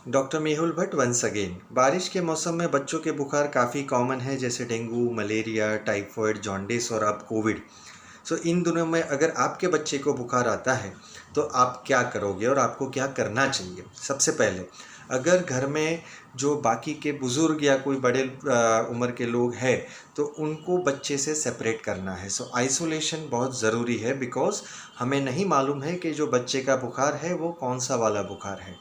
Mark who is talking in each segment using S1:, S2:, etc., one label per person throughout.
S1: Doctor Mehul Bhatt once again. बारिश के मौसम में बच्चों के बुखार काफ़ी कॉमन है, जैसे डेंगू, मलेरिया, टाइफाइड, जॉन्डिस और अब कोविड। इन दिनों में अगर आपके बच्चे को बुखार आता है तो आप क्या करोगे और आपको क्या करना चाहिए? सबसे पहले, अगर घर में जो बाकी के बुज़ुर्ग या कोई बड़े उम्र के लोग हैं तो उनको बच्चे से सेपरेट करना है। आइसोलेशन बहुत ज़रूरी है, बिकॉज़ हमें नहीं मालूम है कि जो बच्चे का बुखार है वो कौन सा वाला बुखार है।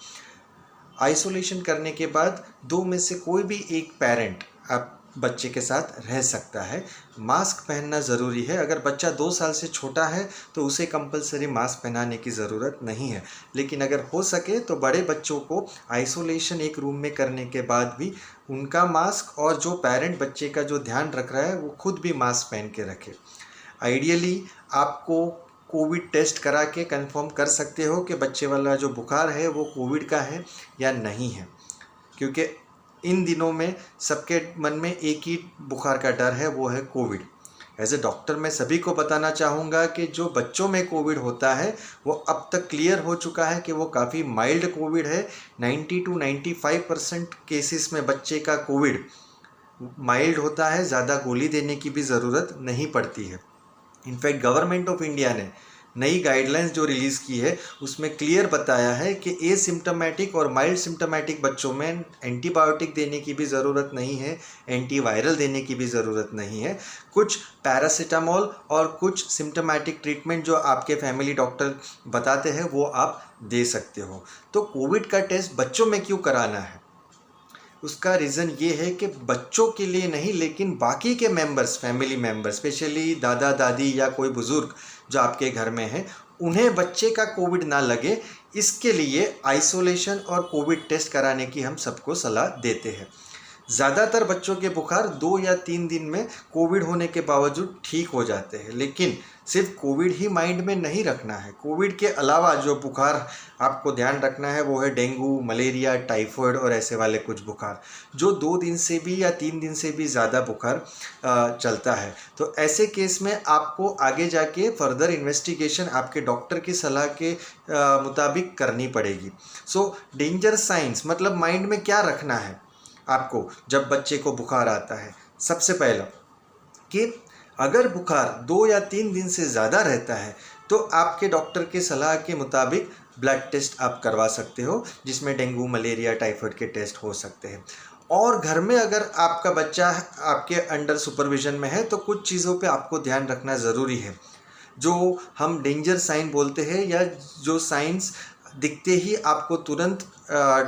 S1: आइसोलेशन करने के बाद दो में से कोई भी एक पेरेंट आप बच्चे के साथ रह सकता है। मास्क पहनना ज़रूरी है। अगर बच्चा 2 साल से छोटा है तो उसे कंपलसरी मास्क पहनाने की ज़रूरत नहीं है, लेकिन अगर हो सके तो बड़े बच्चों को आइसोलेशन एक रूम में करने के बाद भी उनका मास्क, और जो पेरेंट बच्चे का जो ध्यान रख रहा है वो खुद भी मास्क पहन के रखे। आइडियली आपको कोविड टेस्ट करा के कंफर्म कर सकते हो कि बच्चे वाला जो बुखार है वो कोविड का है या नहीं है, क्योंकि इन दिनों में सबके मन में एक ही बुखार का डर है, वो है कोविड। एज ए डॉक्टर मैं सभी को बताना चाहूँगा कि जो बच्चों में कोविड होता है वो अब तक क्लियर हो चुका है कि वो काफ़ी माइल्ड कोविड है। 90 to 95% केसेस में बच्चे का कोविड माइल्ड होता है, ज़्यादा गोली देने की भी ज़रूरत नहीं पड़ती है। इनफैक्ट गवर्नमेंट ऑफ इंडिया ने नई गाइडलाइंस जो रिलीज़ की है उसमें क्लियर बताया है कि एसिम्टोमेटिक और माइल्ड सिम्टोमेटिक बच्चों में एंटीबायोटिक देने की भी ज़रूरत नहीं है, एंटीवायरल देने की भी ज़रूरत नहीं है। कुछ पैरासीटामोल और कुछ सिम्टोमेटिक ट्रीटमेंट जो आपके फैमिली डॉक्टर बताते हैं वो आप दे सकते हो। तो कोविड का टेस्ट बच्चों में क्यों कराना है? उसका रीज़न ये है कि बच्चों के लिए नहीं, लेकिन बाकी के मेंबर्स, फैमिली मेंबर्स, स्पेशली दादा दादी या कोई बुज़ुर्ग जो आपके घर में है, उन्हें बच्चे का कोविड ना लगे, इसके लिए आइसोलेशन और कोविड टेस्ट कराने की हम सबको सलाह देते हैं। ज़्यादातर बच्चों के बुखार 2 या 3 दिन में कोविड होने के बावजूद ठीक हो जाते हैं, लेकिन सिर्फ कोविड ही माइंड में नहीं रखना है। कोविड के अलावा जो बुखार आपको ध्यान रखना है वो है डेंगू, मलेरिया, टाइफाइड और ऐसे वाले कुछ बुखार जो 2 दिन से भी या 3 दिन से भी ज़्यादा बुखार चलता है। तो ऐसे केस में आपको आगे जाके फर्दर इन्वेस्टिगेशन आपके डॉक्टर की सलाह के मुताबिक करनी पड़ेगी। डेंजर साइंस मतलब माइंड में क्या रखना है आपको जब बच्चे को बुखार आता है? सबसे पहला कि अगर बुखार 2 या 3 दिन से ज़्यादा रहता है तो आपके डॉक्टर के सलाह के मुताबिक ब्लड टेस्ट आप करवा सकते हो, जिसमें डेंगू, मलेरिया, टाइफाइड के टेस्ट हो सकते हैं। और घर में अगर आपका बच्चा आपके अंडर सुपरविजन में है तो कुछ चीज़ों पे आपको ध्यान रखना ज़रूरी है, जो हम डेंजर साइन बोलते हैं, या जो साइंस दिखते ही आपको तुरंत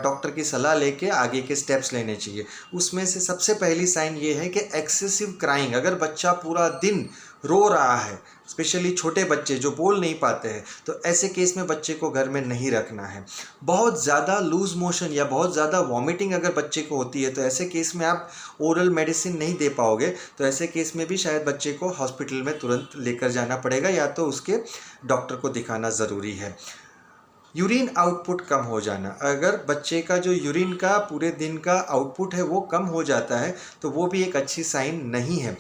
S1: डॉक्टर की सलाह लेके आगे के स्टेप्स लेने चाहिए। उसमें से सबसे पहली साइन ये है कि एक्सेसिव क्राइंग। अगर बच्चा पूरा दिन रो रहा है, स्पेशली छोटे बच्चे जो बोल नहीं पाते हैं, तो ऐसे केस में बच्चे को घर में नहीं रखना है। बहुत ज़्यादा लूज मोशन या बहुत ज़्यादा वॉमिटिंग अगर बच्चे को होती है तो ऐसे केस में आप ओरल मेडिसिन नहीं दे पाओगे, तो ऐसे केस में भी शायद बच्चे को हॉस्पिटल में तुरंत लेकर जाना पड़ेगा, या तो उसके डॉक्टर को दिखाना ज़रूरी है। यूरिन आउटपुट कम हो जाना। अगर बच्चे का जो यूरिन का पूरे दिन का आउटपुट है वो कम हो जाता है तो वो भी एक अच्छी साइन नहीं है।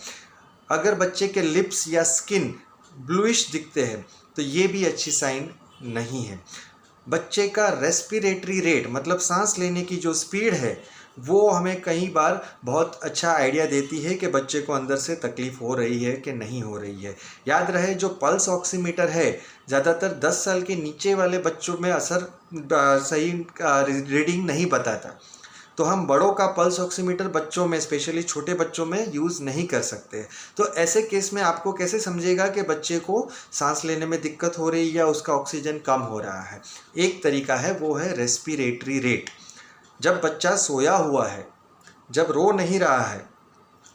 S1: अगर बच्चे के लिप्स या स्किन ब्लूइश दिखते हैं तो ये भी अच्छी साइन नहीं है। बच्चे का रेस्पिरेटरी रेट मतलब सांस लेने की जो स्पीड है वो हमें कई बार बहुत अच्छा आइडिया देती है कि बच्चे को अंदर से तकलीफ़ हो रही है कि नहीं हो रही है। याद रहे, जो पल्स ऑक्सीमीटर है ज़्यादातर 10 साल के नीचे वाले बच्चों में असर सही रीडिंग नहीं बताता, तो हम बड़ों का पल्स ऑक्सीमीटर बच्चों में, स्पेशली छोटे बच्चों में यूज़ नहीं कर सकते। तो ऐसे केस में आपको कैसे समझेगा कि बच्चे को सांस लेने में दिक्कत हो रही है या उसका ऑक्सीजन कम हो रहा है? एक तरीका है, वो है रेस्पिरेटरी रेट। जब बच्चा सोया हुआ है, जब रो नहीं रहा है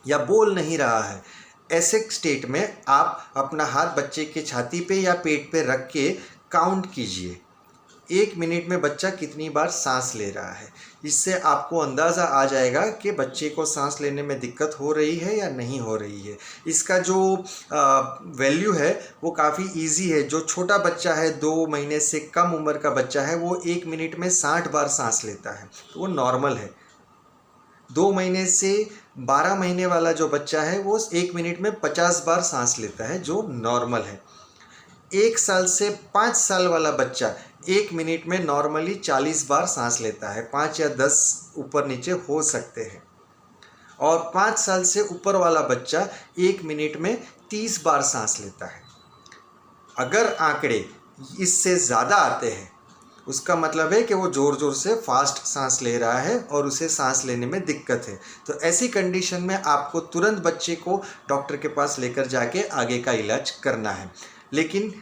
S1: या बोल नहीं रहा है, ऐसे स्टेट में आप अपना हाथ बच्चे के छाती पे या पेट पे रख के काउंट कीजिए 1 मिनट में बच्चा कितनी बार सांस ले रहा है। इससे आपको अंदाज़ा आ जाएगा कि बच्चे को सांस लेने में दिक्कत हो रही है या नहीं हो रही है। इसका जो वैल्यू है वो काफ़ी इजी है। जो छोटा बच्चा है, 2 महीने से कम उम्र का बच्चा है, वो 1 मिनट में 60 बार सांस लेता है, तो वो नॉर्मल है। 2 महीने से 12 महीने वाला जो बच्चा है वो 1 मिनट में 50 बार सांस लेता है, जो नॉर्मल है। 1 साल से 5 साल वाला बच्चा 1 मिनट में नॉर्मली 40 बार सांस लेता है, 5 या 10 ऊपर नीचे हो सकते हैं। और 5 साल से ऊपर वाला बच्चा 1 मिनट में 30 बार सांस लेता है। अगर आंकड़े इससे ज़्यादा आते हैं उसका मतलब है कि वो ज़ोर ज़ोर से फास्ट सांस ले रहा है और उसे सांस लेने में दिक्कत है। तो ऐसी कंडीशन में आपको तुरंत बच्चे को डॉक्टर के पास लेकर जाके आगे का इलाज करना है। लेकिन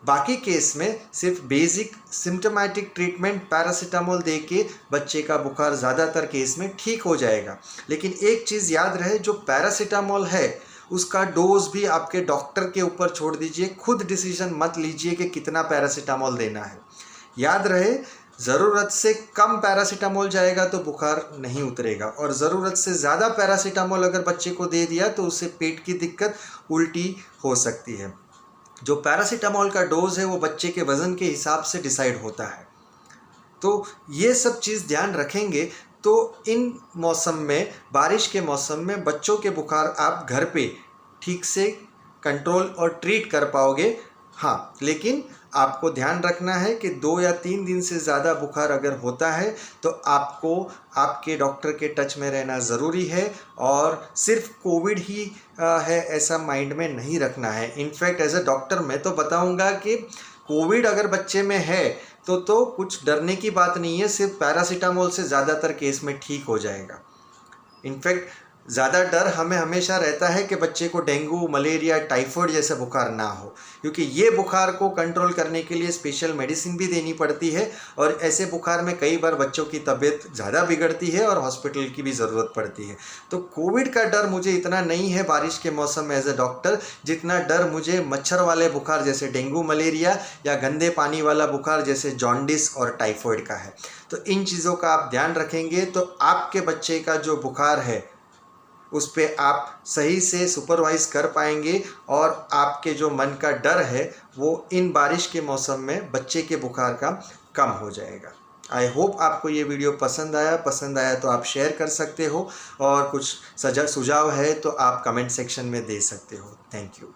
S1: बाकी केस में सिर्फ बेसिक सिम्टोमेटिक ट्रीटमेंट पैरासीटामोल दे के बच्चे का बुखार ज़्यादातर केस में ठीक हो जाएगा। लेकिन एक चीज़ याद रहे, जो पैरासीटामोल है उसका डोज भी आपके डॉक्टर के ऊपर छोड़ दीजिए, खुद डिसीजन मत लीजिए कि कितना पैरासीटामोल देना है। याद रहे, ज़रूरत से कम पैरासीटामोल जाएगा तो बुखार नहीं उतरेगा, और ज़रूरत से ज़्यादा पैरासीटामोल अगर बच्चे को दे दिया तो उससे पेट की दिक्कत, उल्टी हो सकती है। जो पैरासीटामोल का डोज है वो बच्चे के वज़न के हिसाब से डिसाइड होता है। तो ये सब चीज़ ध्यान रखेंगे तो इन मौसम में, बारिश के मौसम में बच्चों के बुखार आप घर पे ठीक से कंट्रोल और ट्रीट कर पाओगे। हाँ, लेकिन आपको ध्यान रखना है कि 2 या 3 दिन से ज़्यादा बुखार अगर होता है तो आपको आपके डॉक्टर के टच में रहना ज़रूरी है, और सिर्फ कोविड ही है ऐसा माइंड में नहीं रखना है। इनफैक्ट एज अ डॉक्टर मैं तो बताऊंगा कि कोविड अगर बच्चे में है तो कुछ डरने की बात नहीं है, सिर्फ पैरासीटामोल से ज़्यादातर केस में ठीक हो जाएगा। इनफैक्ट ज़्यादा डर हमें हमेशा रहता है कि बच्चे को डेंगू, मलेरिया, टाइफाइड जैसा बुखार ना हो, क्योंकि ये बुखार को कंट्रोल करने के लिए स्पेशल मेडिसिन भी देनी पड़ती है, और ऐसे बुखार में कई बार बच्चों की तबीयत ज़्यादा बिगड़ती है और हॉस्पिटल की भी ज़रूरत पड़ती है। तो कोविड का डर मुझे इतना नहीं है बारिश के मौसम में एज ए डॉक्टर, जितना डर मुझे मच्छर वाले बुखार जैसे डेंगू, मलेरिया या गंदे पानी वाला बुखार जैसे जॉन्डिस और टाइफाइड का है। तो इन चीज़ों का आप ध्यान रखेंगे तो आपके बच्चे का जो बुखार है उस पर आप सही से सुपरवाइज़ कर पाएंगे, और आपके जो मन का डर है वो इन बारिश के मौसम में बच्चे के बुखार का कम हो जाएगा। आई होप आपको ये वीडियो पसंद आया तो आप शेयर कर सकते हो, और कुछ सुझाव है तो आप कमेंट सेक्शन में दे सकते हो। Thank you.